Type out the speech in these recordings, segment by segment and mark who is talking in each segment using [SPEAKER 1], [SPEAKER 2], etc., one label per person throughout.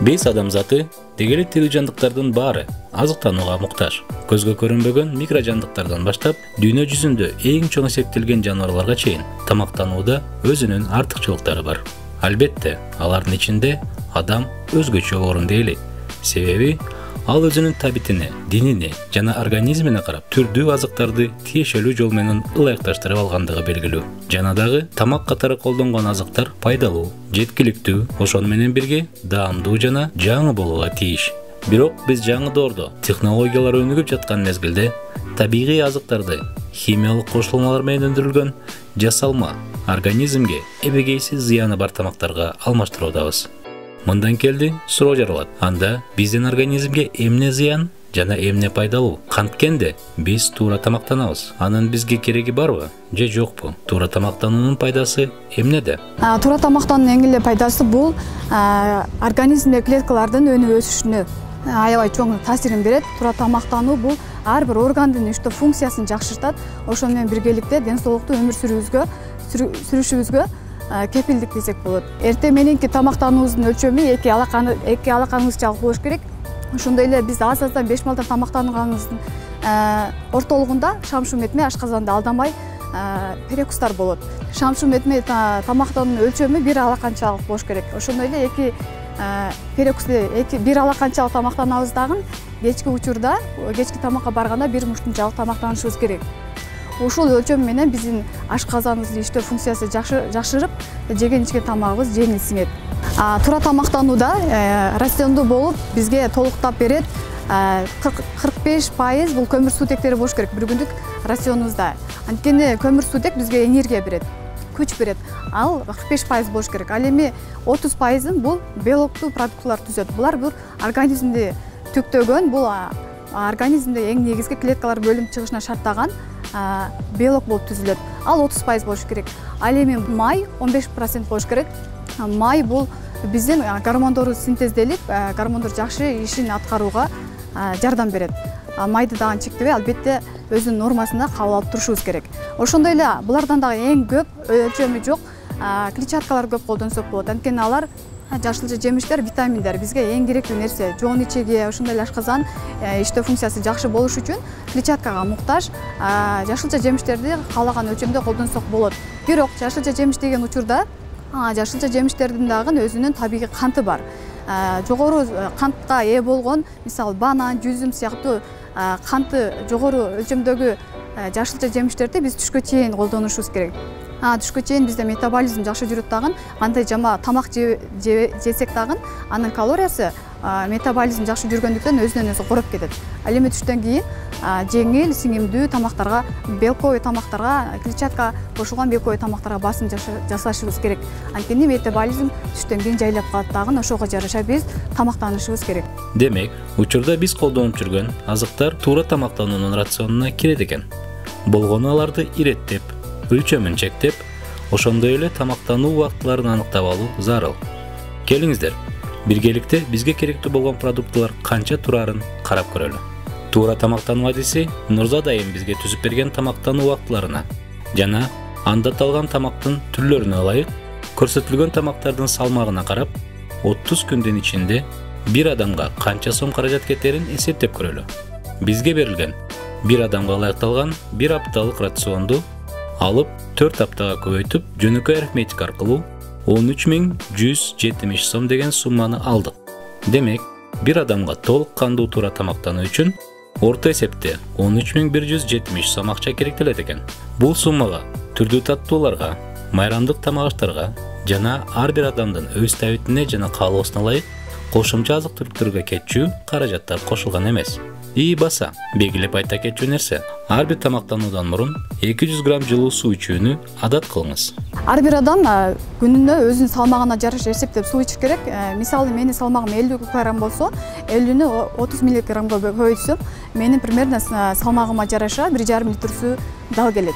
[SPEAKER 1] Биз адамзаты дегеле тирүү жандыктардын баары азыктанууга муктаж. Көзгө көрүнбөгөн микро жандыктардан баштап дүйнө жүзүндө эң чоң эсептелген жаныбарларга чейин тамактанууда өзүнүн артыкчылыктары бар. Албетте, алардын ичинде адам өзгөчө орунду ээлейт. Себеби ал өзүнүн табитине, динине жана организмине карап түрдүү азыктарды тиешелүү жол менен ылайыкташтырып алгандыгы белгилүү. Жана дагы тамак катары колдонгон азыктар пайдалуу, жеткиликтүү, ошону менен бирге даамдуу жана жаңы болууга тийиш. Бирок биз жаңы доордо технологиялар өнүгүп жаткан мезгилде табигый азыктарды химиялык кошулмалар менен өндүрүлгөн жасалма организмге эбегейсиз зыяны бар тамактарга алмаштыруудабыз. Мындан келди суроо жаралат. Анда биздин организмге эмне зыян жана эмне пайдалуу? Канткенде биз туура тамактанабыз. Анын бизге кереги барбы же жокпу? Туура тамактануунун пайдасы эмнеде?
[SPEAKER 2] Туура тамактануунун эң эле пайдасы бул организмде клеткалардын өнүп өсүшүнө аябай чоң таасирин берет. Туура тамактануу бул ар бир органдын иштөө функциясын жакшыртат. Ошону менен биргеликте ден соолуктуу өмүр сүрүшүбүзгө кепилдик десек болот. Эртең мененки тамактануубуздун өлчөмү эки алакаңызчалык болуш керек. Ошондой эле биз аз-аздан 5 балдар тамактанганыбыздын ортолугунда шамшу метме ашказанды алдамай перекустар болот. Шамшу метме тамактануунун өлчөмү 1 алаканчалык болуш керек. Ошондой эле эки перекусты 1 алаканчалык тамактанабыз дагы кечки учурда, кечки тамакка барганда 1 муштунчалык тамактанышыбыз керек. Ушул өлчөм менен биздин ашказаныбыздын иштөө функциясы жакшырып, жеген ичкен тамагыбыз жеңил сиңет. Туура тамактанууда рационду болуп бизге толуктап берет 45% бул көмүрсутектери болуш керек бир күндүк рационубузда. Анткени көмүрсутек бизге энергия берет, күч берет. Ал 45% болуш керек. Ал эми 30% бул белоктуу продуктулар түзөт. Булар бир организмди түктөгөн, бул организмде эң негизги клеткалар бөлүнүп чыгышына шарттаган белок болуп түзүлөт. Ал 30% болуш керек. Ал эми май 15% болуш керек. Май бул биздин гормондорубуз синтезделип, гормондор жакшы ишин аткарууга жардам берет. Майды дагы чектебей, албетте өзүнүн нормасында кабыл алып турушубуз керек. Ошондой эле булардан дагы эң көп өлчөмү жок клетчаткалар көп колдонсок болот. Анткени алар жашылча жемиштер, витаминдер бизге эң керектүү нерсе. Жоон ичеге, ошондой эле ашказан иштөө функциясы жакшы болуш үчүн клетчаткага муктаж. Жашылча жемиштерди каалаган өлчөмдө колдонсок болот. Бирок жашылча жемиш деген учурда жашылча жемиштердин дагы өзүнүн табигый канты бар. Жогору кантка ээ болгон, мисалы банан, жүзүм сыяктуу канты жогору өлчөмдөгү жашылча жемиштерди биз түшкө чейин колдонушубуз керек. Түшкө чейин бизде метаболизм жакшы жүрөт дагы, кандай жама тамак жесек дагы анын калориясы метаболизм жакшы жүргөндүктөн өзүнөн өзү короп кетет. Ал эми түштөн кийин жеңил, сиңимдүү тамактарга, белковый тамактарга, клетчатка кошулган белковый тамактарга басым жасашыбыз керек. Анткени метаболизм түштөн кийин жайлап калат дагы, ошого жараша биз тамактанышыбыз керек.
[SPEAKER 1] Демек, учурда биз колдонуп жүргөн азыктар туура тамактануунун рационуна кирет экен. Болгону аларды иреттеп, өлчөмүн чектеп, ошондой эле тамактануу убактыларын аныктап алуу зарыл. Келиңиздер, биргеликте бизге керектүү болгон продуктылар канча турарын карап көрөлү. Туура тамактануу адиси Нурзада айым бизге түзүп берген тамактануу убактыларына жана анда аталган тамактын түрлөрүнө ылайык көрсөтүлгөн тамактардын салмагына карап 30 күндүн ичинде бир адамга канча сом каражат кетерин эсептеп көрөлү. Бизге берилген бир адамга ылайыкталган 1 апталык рационду алып 4 аптага көбөйтүп, жөнөкөй арифметика аркылуу 13.170 сом деген сумманы алдык. Демек, бир адамга толук кандуу туура тамактануу үчүн орто эсепте 13.170 сом акча керектелет экен. Бул суммага түрдүү таттууларга, майрамдык тамак аштарга жана ар бир адамдын өз табитине жана каалоосуна ылайык кошумча азык-түлүктөргө кетчү каражаттар кошулган эмес. Баса, белгилеп айта кетчү нерсе, ар бир тамактануудан мурун 200 грамм жылуу суу ичүүнү адат кылыңыз.
[SPEAKER 2] Ар бир адам күнүнө өзүнүн салмагына жараша эсептеп суу ичиш керек. Мисалы, менин салмагым 50 кг болсо, 50-нү 30 мг көбөйтсөм, менин примерно салмагыма жараша 1,5 литр суу дал келет,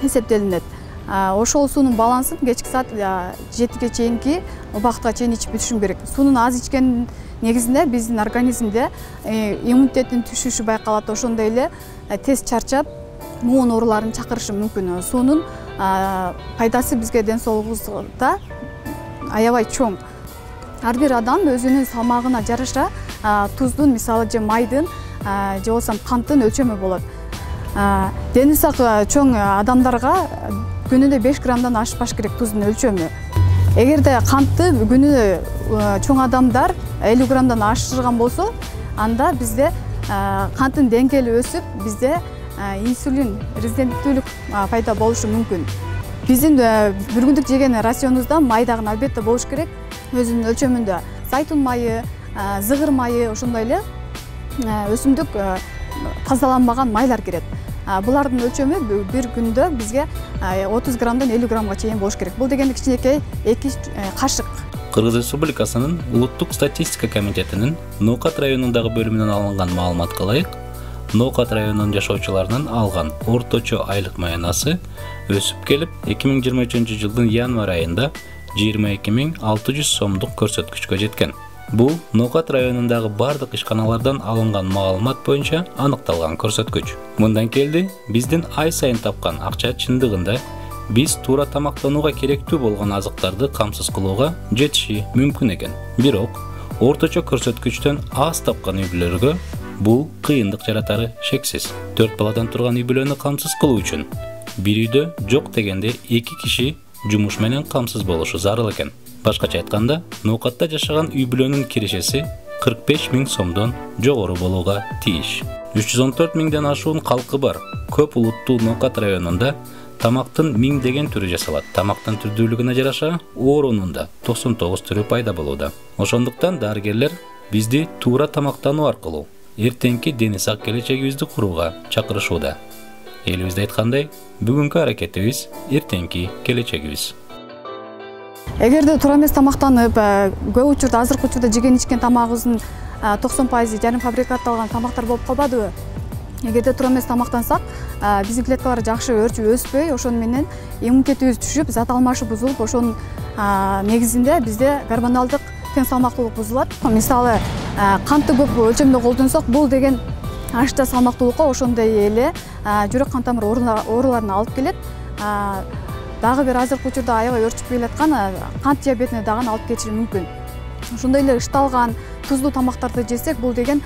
[SPEAKER 2] эсептелинет. Ошол суунун балансын кечки саат 7-ге чейинки убакытка чейин ичип бүтүшүм керек. Суунун аз ичкен негизинде биздин организмде иммунитеттин түшүшү байкалат. Ошондой эле тез чарчап, муун ооруларын чакырышы мүмкүн. Суунун пайдасы бизге ден соолугубузда аябай чоң. ар бир адам өзүнүн салмагына жараша туздун мисалы же майдын же болбосо канттын өлчөмү болот. Дени сак чоң адамдарга күнүнө 5 граммдан ашпаш керек туздун өлчөмү. Эгерде кантты күнүнө чоң адамдар 50 граммдан ашырган болсо, анда бизде канттын деңгээли өсүп, бизде инсулин резистенттүүлүк пайда болушу мүмкүн. Биздин бир күндүк жеген рационубузда май дагы албетте болуш керек. Өзүнүн өлчөмүндө зайтун майы, зыгыр майы, ошондой эле өсүмдүк тазаланбаган майлар кирет. Булардын өлчөмү бир күндө бизге 30 граммдан 50 граммга чейин болуш керек. Бул дегенде кичинекей 2 кашык.
[SPEAKER 1] Кыргыз Республикасынын Улуттук статистика комитетинин Ноокат районундагы бөлүмүнөн алынган маалыматка ылайык, Ноокат районунун жашоочуларынын алган орточо айлык маянасы өсүп келип, 2023-жылдын январь айында 22.600 сомдук көрсөткүчкө жеткен. Бул Ноокат районундагы бардык ишканалардан алынган маалымат боюнча аныкталган көрсөткүч. Мындан келди, биздин ай сайын тапкан акча чындыгында биз туура тамактанууга керектүү болгон азыктарды камсыз кылууга жетиши мүмкүн экен. Бирок, орточо көрсөткүчтөн аз тапкан үй-бүлөлөргө бул кыйындык жаратары шексиз. 4 баладан турган үй-бүлөнү камсыз кылуу үчүн бир үйдө жок дегенде 2 киши жумуш менен камсыз болушу зарыл экен. Башкача айтканда, Ноокатта жашаган үй-бүлөнүн киришеси 45 000 сомдон жогору болууга тийиш. 314 000ден ашуун калкы бар көп улуттуу Ноокат районунда тамактын 1000 деген түрү жасалат. Тамактын түрдүүлүгүнө жараша оорунун да 99 түрү пайда болууда. Ошондуктан дарыгерлер бизди туура тамактануу аркылуу эртеңки дени сак келечегибизди курууга чакырышууда. Элибизде айткандай, бүгүнкү аракетибиз эртеңки келечегибиз.
[SPEAKER 2] Эгерде туура эмес тамактанып, көп учурда азыркы учурда жеген ичкен тамагыбыздын 90% жарым фабрикатталган тамактар болуп калбадыбы? Эгерде туура эмес тамактансак, биздин клеткалар жакшы өспөй, ошону менен иммунитетибиз түшүп, зат алмашы бузулуп, ошонун негизинде бизде гормоналдык тең салмактуулук бузулат. Мисалы, кантты көп өлчөмдө колдонсок, бул деген ашта салмактуулукка ошондой эле жүрөк кан тамыр ооруларына алып келет. Дагы бир азыркы учурда аябай өрчүп келаткан кант диабетине дагы алып келиши мүмкүн. Ошондой эле ышталган тузлуу тамактарды жесек, бул деген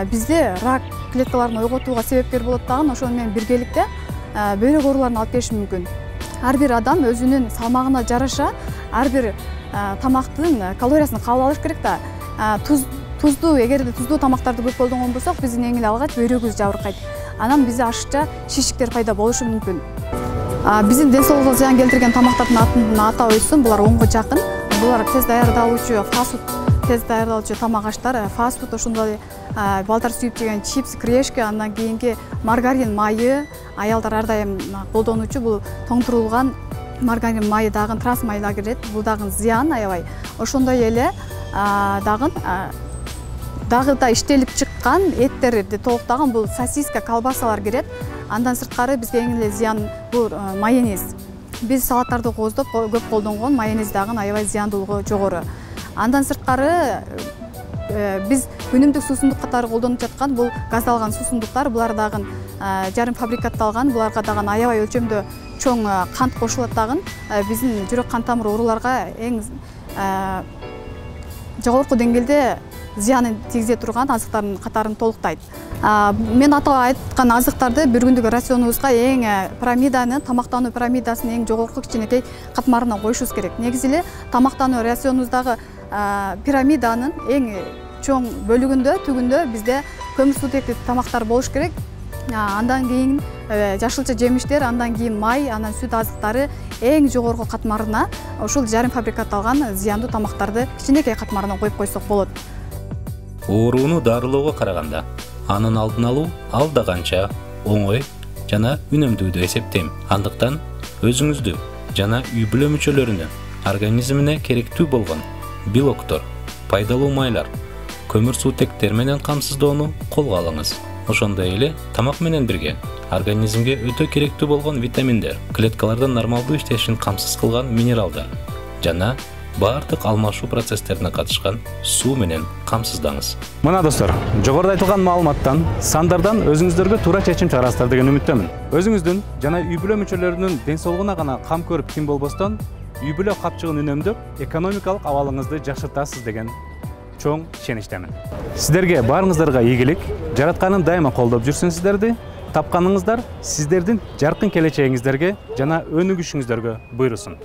[SPEAKER 2] бизде рак клеткаларын ойготууга себепкер болот дагы, ошону менен биргеликте бөйрөк ооруларына алып келиши мүмкүн. Ар бир адам өзүнүн салмагына жараша ар бир тамактын калориясын кабыл алыш керек да. Эгерде туздуу тамактарды көп колдонгон болсок, биздин эң эле алгач бөйрөгүбүз жабыркайт. Анан бизде ашыкча шишиктер пайда болушу мүмкүн. Биздин ден соолукка зыян келтирген тамактардын атын атап өтсөм, булар онго жакын. Булар тез даярдалуучу тамак аштар, фастфуд, ошондой балдар сүйүп жеген чипс, крешка, андан кийинки маргарин майы, аялдар ар дайым колдонуучу бул тоңтурулган маргарин майы дагы транс майга кирет. Бул дагы зыян аябай. Ошондой эле дагы да иштелип чыккан эттерди толуктаган бул сосиска, колбасалар кирет. Андан сырткары бизге эң эле зыян бул майонез. Биз салаттарды кооздоп көп колдонгон майонез дагы аябай зыяндуулугу жогору. Андан сырткары биз күнүмдүк суусундук катары колдонуп жаткан бул газдалган суусундуктар, булар дагы жарым фабрикатталган, буларга дагы аябай өлчөмдө чоң кант кошулат дагы. Биздин жүрөк кан тамыр ооруларга эң жогорку деңгээлде зыянын тийгизе турган азыктардын катарын толуктайт. Мен атап айткан азыктарды бир күндүк рационубузга эң пирамиданын, тамактануу пирамидасынын эң жогорку кичинекей катмарына коюшубуз керек. Негизи эле тамактануу рационубуздагы пирамиданын эң чоң бөлүгүндө, түгүндө бизде көмүрсутектик тамактар болуш керек. Андан кийин жашылча жемиштер, андан кийин май, андан сүт азыктары эң жогорку катмарына, ушул жарым фабрикатталган зыяндуу тамактарды кичинекей катмарына коюп койсок болот.
[SPEAKER 1] Ооруну дарылоого караганда анын алдын алуу алда канча оңой жана үнөмдүү деп эсептейм. Андыктан өзүңүздү жана үй-бүлө мүчөлөрүнү организмине керектүү болгон белоктор, пайдалуу майлар, көмүрсутектер менен камсыздоону колго алыңыз. Ошондой эле тамак менен бирге организмге өтө керектүү болгон витаминдер, клеткалардын нормалдуу иштешин камсыз кылган минералдар жана бардык алмашуу процесстерине катышкан суу менен камсыздаңыз.
[SPEAKER 3] Мына достор, жогоруда айтылган маалыматтан, сандардан өзүңүздөргө туура чечим чыгарасыздар деген үмүттөмүн. Өзүңүздүн жана үй-бүлө мүчөлөрүнүн ден соолугуна гана кам көрүп ким болбостон, үй бүлө капчыгын үнөмдөп экономикалык абалыңызды жакшыртасыз деген чоң ишеничтемин. Сиздерге баарыңыздарга ийгилик, жаратканын дайыма колдоп жүрсүн сиздерди. Тапканыңыздар сиздердин жаркын келечегиңиздерге жана өнүгүшүңүздөргө буйрусун.